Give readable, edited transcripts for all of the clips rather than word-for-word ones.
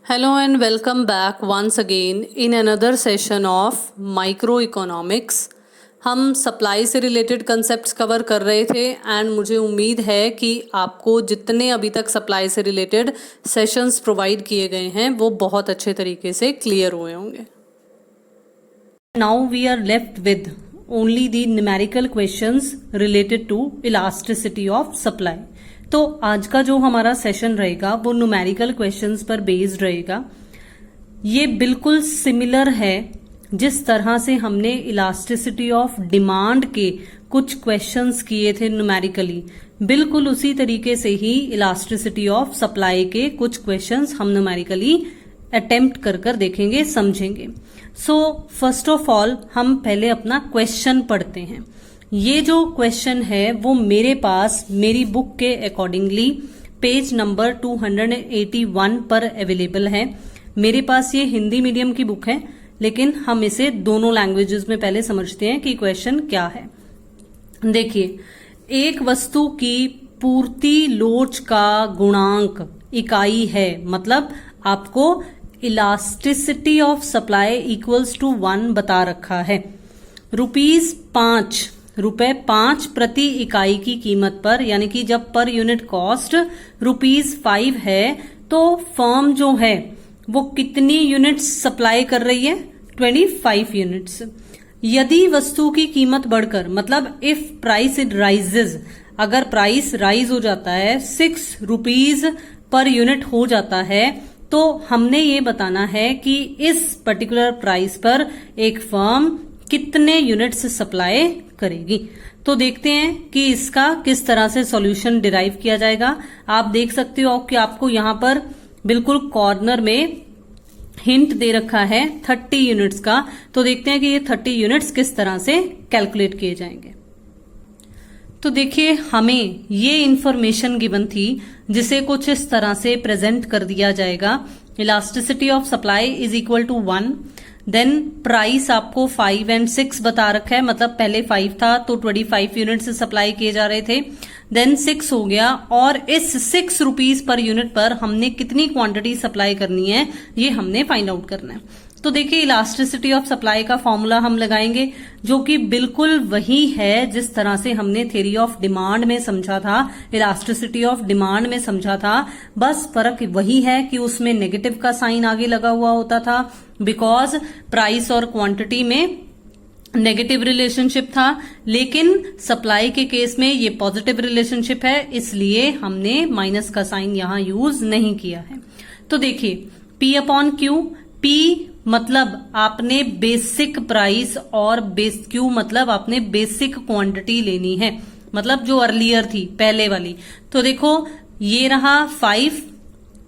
Hello and welcome back once again in another session of Microeconomics। हम supply से related concepts cover कर रहे थे एंड मुझे उम्मीद है कि आपको जितने अभी तक सप्लाई से रिलेटेड सेशंस प्रोवाइड किए गए हैं वो बहुत अच्छे तरीके से क्लियर हुए होंगे। Now we are left with only the numerical questions related to elasticity of supply. तो आज का जो हमारा सेशन रहेगा वो न्यूमेरिकल क्वेश्चंस पर बेस्ड रहेगा। ये बिल्कुल सिमिलर है जिस तरह से हमने इलास्टिसिटी ऑफ डिमांड के कुछ क्वेश्चंस किए थे न्यूमेरिकली, बिल्कुल उसी तरीके से ही इलास्टिसिटी ऑफ सप्लाई के कुछ क्वेश्चंस हम न्यूमेरिकली अटेम्प्ट कर देखेंगे, समझेंगे। सो फर्स्ट ऑफ ऑल हम पहले अपना क्वेश्चन पढ़ते हैं। ये जो क्वेश्चन है वो मेरे पास मेरी बुक के अकॉर्डिंगली पेज नंबर 281 पर अवेलेबल है। मेरे पास ये हिंदी मीडियम की बुक है, लेकिन हम इसे दोनों लैंग्वेजेस में पहले समझते हैं कि क्वेश्चन क्या है। देखिए, एक वस्तु की पूर्ति लोच का गुणांक इकाई है, मतलब आपको elasticity of supply equals to 1 बता रखा है। रुपए 5 प्रति इकाई की कीमत पर, यानी कि जब पर यूनिट कॉस्ट ₹5 है तो फर्म जो है वो कितनी यूनिट्स सप्लाई कर रही है? 25 यूनिट्स। यदि वस्तु की कीमत बढ़कर, मतलब इफ प्राइस इट राइजेज, अगर प्राइस राइज हो जाता है, ₹6 पर यूनिट हो जाता है, तो हमने ये बताना है कि इस पर्टिकुलर प्राइस पर एक फर्म कितने यूनिट्स सप्लाई करेगी। तो देखते हैं कि इसका किस तरह से सॉल्यूशन डिराइव किया जाएगा। आप देख सकते हो कि आपको यहां पर बिल्कुल कॉर्नर में हिंट दे रखा है 30 यूनिट्स का। तो देखते हैं कि ये 30 यूनिट्स किस तरह से कैलकुलेट किए जाएंगे। तो देखिए, हमें ये इंफॉर्मेशन गिवन थी जिसे कुछ इस तरह से प्रेजेंट कर दिया जाएगा। Elasticity of supply is equal to 1, then price आपको 5 और 6 बता रखा है, मतलब पहले 5 था तो 25 यूनिट से सप्लाई किए जा रहे थे, देन 6 हो गया, और इस ₹6 पर यूनिट पर हमने कितनी क्वांटिटी सप्लाई करनी है ये हमने फाइंड आउट करना है। तो देखिए, इलास्टिसिटी ऑफ सप्लाई का फॉर्मूला हम लगाएंगे जो कि बिल्कुल वही है जिस तरह से हमने थ्योरी ऑफ डिमांड में समझा था, इलास्टिसिटी ऑफ डिमांड में समझा था। बस फर्क वही है कि उसमें नेगेटिव का साइन आगे लगा हुआ होता था, बिकॉज प्राइस और क्वांटिटी में नेगेटिव रिलेशनशिप था, लेकिन सप्लाई के केस में ये पॉजिटिव रिलेशनशिप है, इसलिए हमने माइनस का साइन यहां यूज नहीं किया है। तो देखिए, P अपॉन Q, P मतलब आपने बेसिक प्राइस और Q मतलब आपने बेसिक क्वांटिटी लेनी है, मतलब जो अर्लियर थी पहले वाली। तो देखो, ये रहा 5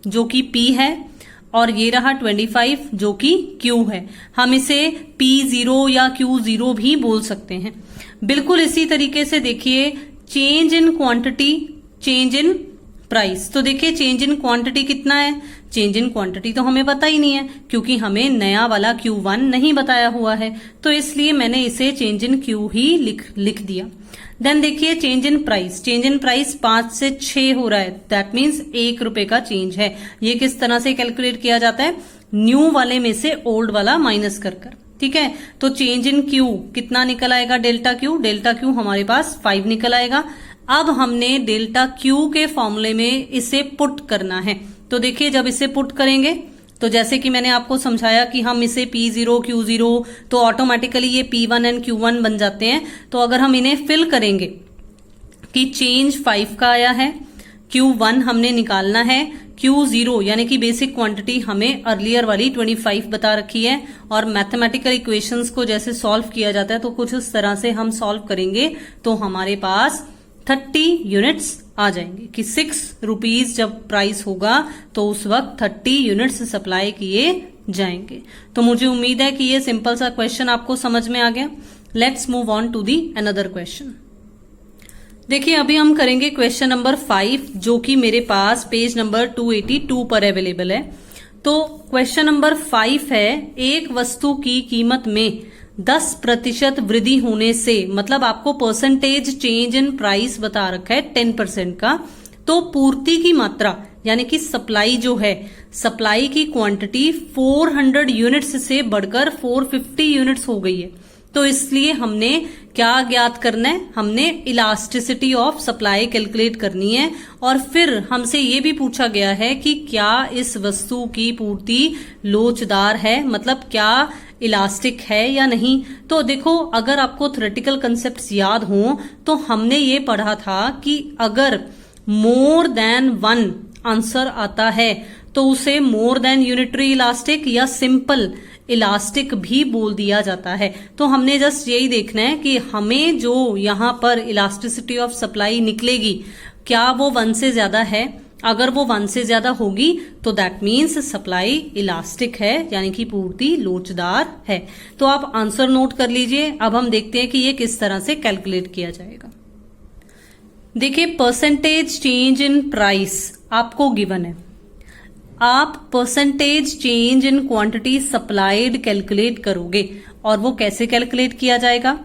जो कि P है, और ये रहा 25 जो कि Q है। हम इसे P0 या Q0 भी बोल सकते हैं। बिल्कुल इसी तरीके से देखिए, change in quantity, change in price. तो देखिए, चेंज इन क्वांटिटी कितना है? चेंज इन क्वांटिटी तो हमें पता ही नहीं है, क्योंकि हमें नया वाला Q1 नहीं बताया हुआ है, तो इसलिए मैंने इसे चेंज इन Q ही लिख दिया। देन देखिए, change in price, change in price 5 से 6 हो रहा है, दैट मीन्स ₹1 का चेंज है। ये किस तरह से कैलकुलेट किया जाता है? न्यू वाले में से ओल्ड वाला माइनस कर, ठीक है। तो चेंज इन Q कितना निकल आएगा? डेल्टा Q हमारे पास 5 निकल आएगा। अब हमने डेल्टा Q के फॉर्मूले में इसे पुट करना है। तो देखिए, जब इसे पुट करेंगे तो जैसे कि मैंने आपको समझाया कि हम इसे P0 Q0, तो ऑटोमेटिकली ये P1 एंड Q1 बन जाते हैं। तो अगर हम इन्हें फिल करेंगे कि चेंज 5 का आया है, Q1 हमने निकालना है, Q0 यानी कि बेसिक क्वांटिटी हमें अर्लियर वाली 25 बता रखी है, और मैथमेटिकल इक्वेशंस को जैसे सॉल्व किया जाता है तो कुछ उस तरह से हम सॉल्व करेंगे तो हमारे पास 30 यूनिट्स आ जाएंगे कि ₹6 जब प्राइस होगा तो उस वक्त 30 यूनिट्स सप्लाई किए जाएंगे। तो मुझे उम्मीद है कि ये सिंपल सा क्वेश्चन आपको समझ में आ गया। Let's move on to the another question. देखिए, अभी हम करेंगे क्वेश्चन नंबर 5 जो कि मेरे पास पेज नंबर 282 पर अवेलेबल है। तो क्वेश्चन नंबर 5 है, एक वस्तु की कीमत में 10% वृद्धि होने से, मतलब आपको परसेंटेज चेंज इन प्राइस बता रखा है 10% का, तो पूर्ति की मात्रा यानी कि सप्लाई जो है, सप्लाई की क्वांटिटी 400 यूनिट्स से बढ़कर 450 यूनिट्स हो गई है। तो इसलिए हमने क्या ज्ञात करना है, हमने इलास्टिसिटी ऑफ सप्लाई कैलकुलेट करनी है। और फिर हमसे ये भी पूछा गया है कि क्या इस वस्तु की पूर्ति लोचदार है, मतलब क्या इलास्टिक है या नहीं। तो देखो, अगर आपको थ्योरेटिकल कंसेप्ट्स याद हो तो हमने ये पढ़ा था कि अगर मोर देन वन आंसर आता है तो उसे मोर देन यूनिटरी इलास्टिक या सिंपल इलास्टिक भी बोल दिया जाता है। तो हमने जस्ट यही देखना है कि हमें जो यहां पर इलास्टिसिटी ऑफ सप्लाई निकलेगी, क्या वो 1 से ज्यादा है। अगर वो 1 से ज्यादा होगी तो दैट मीन्स सप्लाई इलास्टिक है, यानी कि पूर्ति लोचदार है। तो आप आंसर नोट कर लीजिए। अब हम देखते हैं कि ये किस तरह से कैलकुलेट किया जाएगा। देखिए, परसेंटेज चेंज इन प्राइस आपको गिवन है। आप percentage change in quantity supplied calculate करोगे, और वो कैसे कैलकुलेट किया जाएगा।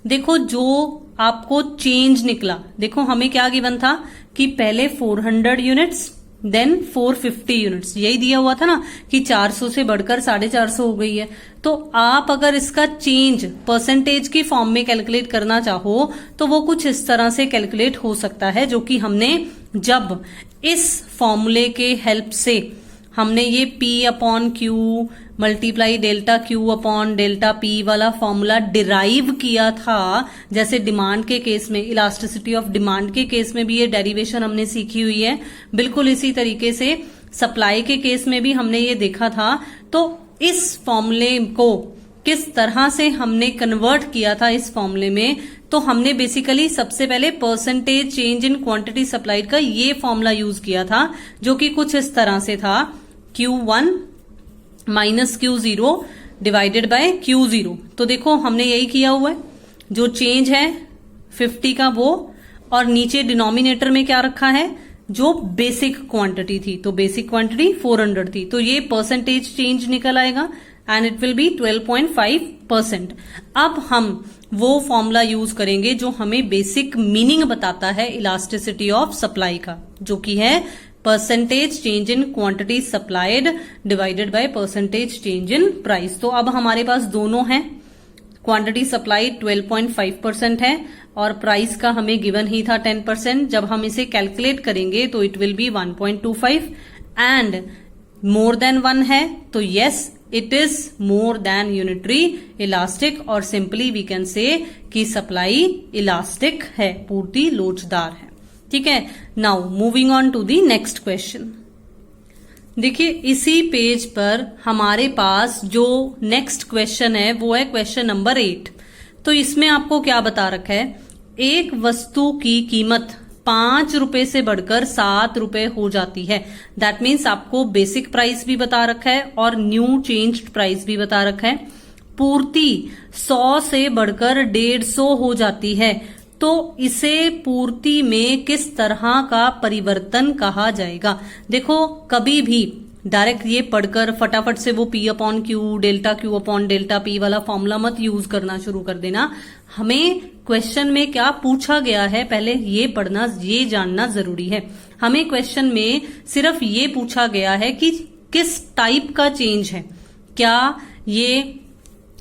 देखो, जो आपको चेंज निकला, देखो हमें क्या गिवन था कि पहले 400 यूनिट्स देन 450 यूनिट्स, यही दिया हुआ था ना कि 400 से बढ़कर 450 हो गई है। तो आप अगर इसका चेंज परसेंटेज की फॉर्म में कैलकुलेट करना चाहो तो वो कुछ इस तरह से कैलकुलेट हो सकता है, जो कि हमने जब इस फॉर्मूले के हेल्प से हमने ये P/Q मल्टीप्लाई डेल्टा Q/डेल्टा P वाला फॉर्मूला डिराइव किया था। जैसे डिमांड के केस में, इलास्टिसिटी ऑफ डिमांड के केस में भी ये डेरिवेशन हमने सीखी हुई है, बिल्कुल इसी तरीके से सप्लाई के केस में भी हमने ये देखा था। तो इस फॉर्मूले को किस तरह से हमने कन्वर्ट किया था इस फॉर्मूले में, तो हमने बेसिकली सबसे पहले percentage change in quantity supplied का ये फॉर्मूला यूज किया था, जो कि कुछ इस तरह से था, Q1 minus Q0 divided by Q0। तो देखो हमने यही किया हुआ है, जो चेंज है 50 का वो, और नीचे डिनोमिनेटर में क्या रखा है, जो बेसिक क्वांटिटी थी। तो बेसिक क्वांटिटी 400 थी, तो ये परसेंटेज चेंज निकल आएगा एंड इट विल बी 12.5%। अब हम वो फॉर्मूला यूज करेंगे जो हमें बेसिक मीनिंग बताता है इलास्टिसिटी ऑफ सप्लाई का, जो कि है percentage change in quantity supplied divided by percentage change in price. तो अब हमारे पास दोनों हैं, क्वांटिटी सप्लाइड 12.5% है और प्राइस का हमें गिवन ही था 10%। जब हम इसे कैलकुलेट करेंगे तो it will be 1.25 and more than 1 है तो yes it is more than unitary elastic, और सिंपली वी कैन से कि सप्लाई इलास्टिक है, पूर्ति लोचदार है। ठीक है, now moving on to the next question. देखिए, इसी पेज पर हमारे पास जो नेक्स्ट क्वेश्चन है वो है क्वेश्चन नंबर 8। तो इसमें आपको क्या बता रखा है, एक वस्तु की कीमत 5 रुपए से बढ़कर 7 रुपए हो जाती है। दैट मीन्स आपको बेसिक प्राइस भी बता रखा है और न्यू चेंज्ड प्राइस भी बता रखा है। पूर्ति 100 से बढ़कर 150 हो जाती है, तो इसे पूर्ति में किस तरह का परिवर्तन कहा जाएगा। देखो, कभी भी डायरेक्ट ये पढ़कर फटाफट से वो P/Q डेल्टा Q/डेल्टा P वाला फॉर्मूला मत यूज करना शुरू कर देना। हमें क्वेश्चन में क्या पूछा गया है पहले ये पढ़ना, ये जानना जरूरी है। हमें क्वेश्चन में सिर्फ ये पूछा गया है कि किस टाइप का चेंज है, क्या ये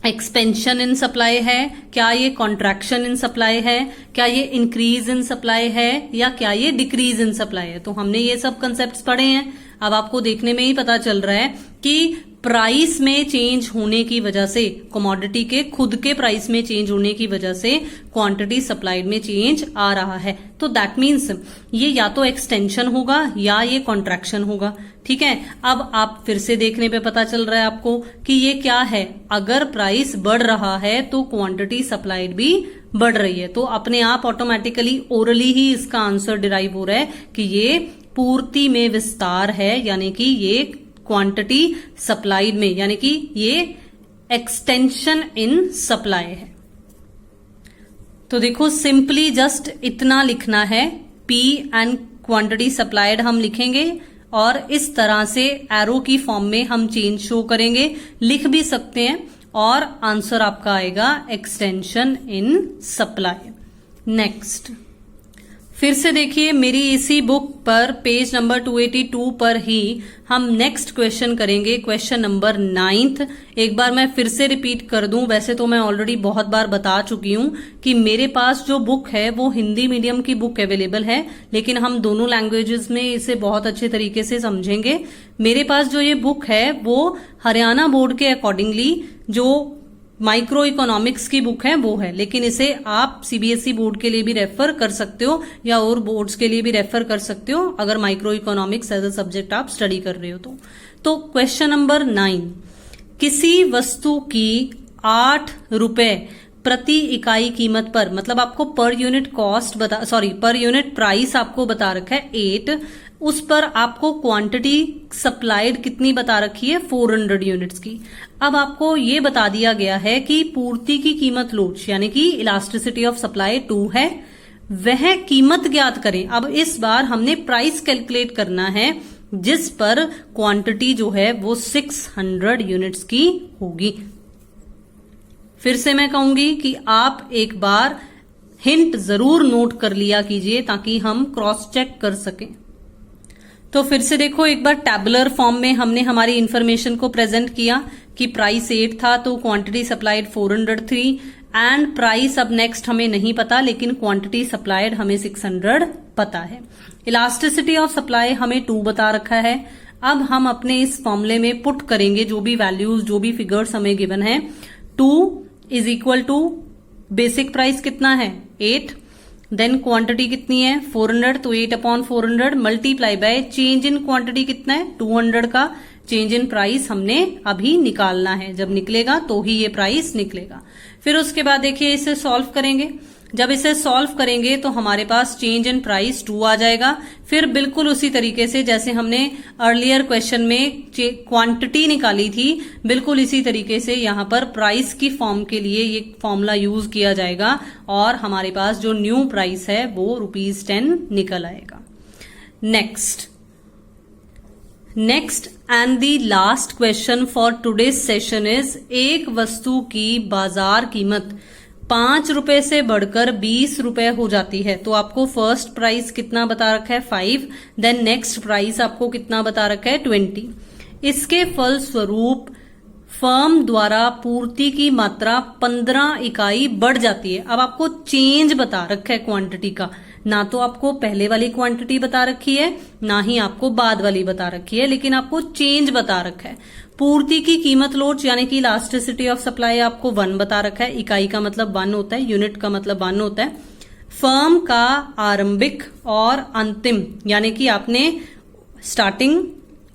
एक्सपेंशन इन सप्लाई है, क्या ये कॉन्ट्रैक्शन इन सप्लाई है, क्या ये इंक्रीज इन सप्लाई है, या क्या ये डिक्रीज इन सप्लाई है। तो हमने ये सब कंसेप्ट्स पढ़े हैं। अब आपको देखने में ही पता चल रहा है कि प्राइस में चेंज होने की वजह से, कमोडिटी के खुद के प्राइस में चेंज होने की वजह से क्वांटिटी सप्लाइड में चेंज आ रहा है। तो दैट मीन्स ये या तो एक्सटेंशन होगा या ये कॉन्ट्रैक्शन होगा। ठीक है, अब आप फिर से देखने पे पता चल रहा है आपको कि ये क्या है, अगर प्राइस बढ़ रहा है तो क्वांटिटी सप्लाइड भी बढ़ रही है। तो अपने आप ऑटोमेटिकली ओरली ही इसका आंसर डिराइव हो रहा है कि ये पूर्ति में विस्तार है, यानी कि ये क्वांटिटी सप्लाइड में, यानी कि ये एक्सटेंशन इन सप्लाई है। तो देखो, सिंपली जस्ट इतना लिखना है, P एंड क्वांटिटी सप्लाइड हम लिखेंगे और इस तरह से एरो की फॉर्म में हम चेंज शो करेंगे, लिख भी सकते हैं, और आंसर आपका आएगा एक्सटेंशन इन सप्लाई। नेक्स्ट फिर से देखिए मेरी इसी बुक पर पेज नंबर 282 पर ही हम नेक्स्ट क्वेश्चन करेंगे, क्वेश्चन नंबर 9। एक बार मैं फिर से रिपीट कर दूं, वैसे तो मैं ऑलरेडी बहुत बार बता चुकी हूं कि मेरे पास जो बुक है वो हिंदी मीडियम की बुक अवेलेबल है, लेकिन हम दोनों लैंग्वेजेस में इसे बहुत अच्छे तरीके से समझेंगे। मेरे पास जो ये बुक है वो हरियाणा बोर्ड के अकॉर्डिंगली जो माइक्रो इकोनॉमिक्स की बुक है वो है, लेकिन इसे आप सीबीएसई बोर्ड के लिए भी रेफर कर सकते हो या और बोर्ड्स के लिए भी रेफर कर सकते हो अगर microeconomics as a subject आप स्टडी कर रहे हो तो क्वेश्चन नंबर 9, किसी वस्तु की 8 रुपए प्रति इकाई कीमत पर, मतलब आपको per unit per unit price आपको बता रखा है 8, उस पर आपको क्वांटिटी सप्लाइड कितनी बता रखी है 400 यूनिट्स की। अब आपको ये बता दिया गया है कि पूर्ति की कीमत लोच यानी कि इलास्टिसिटी ऑफ सप्लाई 2 है, वह कीमत ज्ञात करें। अब इस बार हमने प्राइस कैलकुलेट करना है जिस पर क्वांटिटी जो है वो 600 यूनिट्स की होगी। फिर से मैं कहूंगी कि आप एक बार हिंट जरूर नोट कर लिया कीजिए ताकि हम क्रॉस चेक कर सकें। तो फिर से देखो एक बार टैबुलर फॉर्म में हमने हमारी इंफॉर्मेशन को प्रेजेंट किया कि प्राइस 8 था तो क्वांटिटी सप्लाइड 403 एंड प्राइस अब नेक्स्ट हमें नहीं पता, लेकिन क्वांटिटी सप्लाइड हमें 600 पता है। इलास्टिसिटी ऑफ सप्लाई हमें 2 बता रखा है। अब हम अपने इस फॉर्मूले में पुट करेंगे जो भी वैल्यूज जो भी फिगर्स हमें गिवन है। 2 is equal to basic price कितना है 8, देन क्वांटिटी कितनी है 400, तो 8/400 multiply by change in quantity कितना है 200 का चेंज इन प्राइस हमने अभी निकालना है, जब निकलेगा तो ही ये प्राइस निकलेगा। फिर उसके बाद देखिए इसे सॉल्व करेंगे, जब इसे सॉल्व करेंगे तो हमारे पास चेंज इन प्राइस 2 आ जाएगा। फिर बिल्कुल उसी तरीके से जैसे हमने अर्लियर क्वेश्चन में क्वांटिटी निकाली थी, बिल्कुल इसी तरीके से यहां पर प्राइस की फॉर्म के लिए ये फॉर्मूला यूज किया जाएगा और हमारे पास जो न्यू प्राइस है वो ₹10 निकल आएगा। Next and the last question for today's session is, एक वस्तु की बाजार कीमत 5 रुपए से बढ़कर 20 रुपए हो जाती है तो आपको फर्स्ट प्राइस कितना बता रखा है 5, देन नेक्स्ट प्राइस आपको कितना बता रखा है 20। इसके फलस्वरूप फर्म द्वारा पूर्ति की मात्रा 15 इकाई बढ़ जाती है। अब आपको चेंज बता रखा है क्वांटिटी का, ना तो आपको पहले वाली क्वांटिटी बता रखी है ना ही आपको बाद वाली बता रखी है, लेकिन आपको चेंज बता रखा है। पूर्ति की कीमत लोच यानी कि इलास्टिसिटी ऑफ सप्लाई आपको 1 बता रखा है, इकाई का मतलब 1 होता है, यूनिट का मतलब 1 होता है। फर्म का आरंभिक और अंतिम यानी कि आपने स्टार्टिंग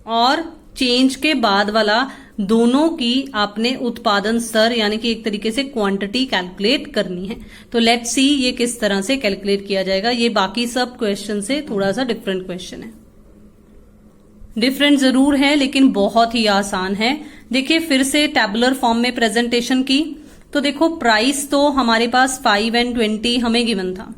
और चेंज के बाद वाला दोनों की आपने उत्पादन स्तर यानी कि एक तरीके से क्वांटिटी कैलकुलेट करनी है। तो लेट्स सी ये किस तरह से कैलकुलेट किया जाएगा। ये बाकी सब क्वेश्चन से थोड़ा सा डिफरेंट क्वेश्चन है, डिफरेंट जरूर है लेकिन बहुत ही आसान है। देखिए फिर से टैबुलर फॉर्म में प्रेजेंटेशन की तो देखो प्राइस तो हमारे पास 5 and 20 हमें गिवन था,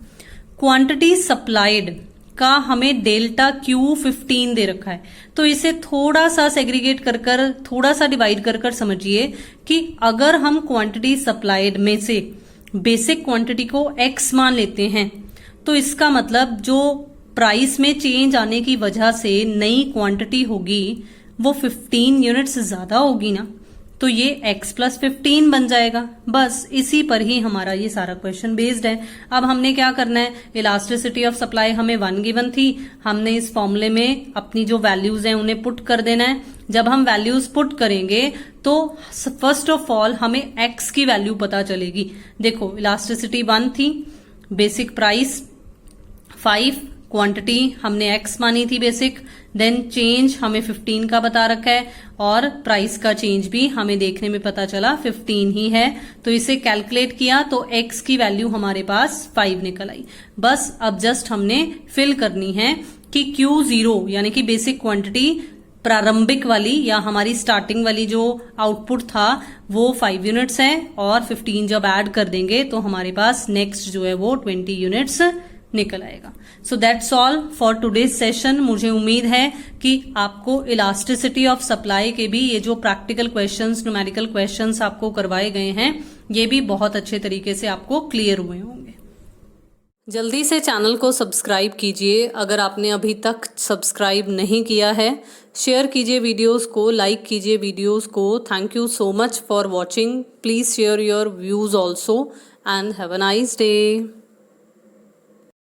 क्वांटिटी सप्लाइड का हमें डेल्टा Q 15 दे रखा है। तो इसे थोड़ा सा सेग्रीगेट कर थोड़ा सा डिवाइड कर समझिए कि अगर हम क्वांटिटी सप्लाइड में से बेसिक क्वांटिटी को X मान लेते हैं तो इसका मतलब जो प्राइस में चेंज आने की वजह से नई क्वांटिटी होगी वो 15 यूनिट्स ज्यादा होगी ना, तो ये x + 15 बन जाएगा। बस इसी पर ही हमारा ये सारा क्वेश्चन बेस्ड है। अब हमने क्या करना है, इलास्टिसिटी ऑफ सप्लाई हमें 1 गिवन थी, हमने इस फॉर्मूले में अपनी जो वैल्यूज हैं उन्हें पुट कर देना है। जब हम वैल्यूज पुट करेंगे तो फर्स्ट ऑफ ऑल हमें x की वैल्यू पता चलेगी। देखो इलास्टिसिटी 1 थी, बेसिक प्राइस 5, क्वांटिटी हमने x मानी थी बेसिक, देन चेंज हमें 15 का बता रखा है और प्राइस का चेंज भी हमें देखने में पता चला 15 ही है। तो इसे कैलकुलेट किया तो x की वैल्यू हमारे पास 5 निकल आई। बस अब जस्ट हमने फिल करनी है कि Q0 यानी कि बेसिक क्वांटिटी प्रारंभिक वाली या हमारी स्टार्टिंग वाली जो आउटपुट था वो 5 यूनिट्स है और 15 जब ऐड कर देंगे तो हमारे पास नेक्स्ट जो है वो 20 यूनिट्स निकल आएगा। So that's all for today's session. मुझे उम्मीद है कि आपको इलास्टिसिटी ऑफ सप्लाई के भी ये जो प्रैक्टिकल क्वेश्चंस, न्यूमेरिकल क्वेश्चंस आपको करवाए गए हैं ये भी बहुत अच्छे तरीके से आपको क्लियर हुए होंगे। जल्दी से चैनल को सब्सक्राइब कीजिए अगर आपने अभी तक सब्सक्राइब नहीं किया है। शेयर कीजिए वीडियोस को, लाइक कीजिए वीडियोस को। Thank you so much for watching. Please share your views also and have a nice day.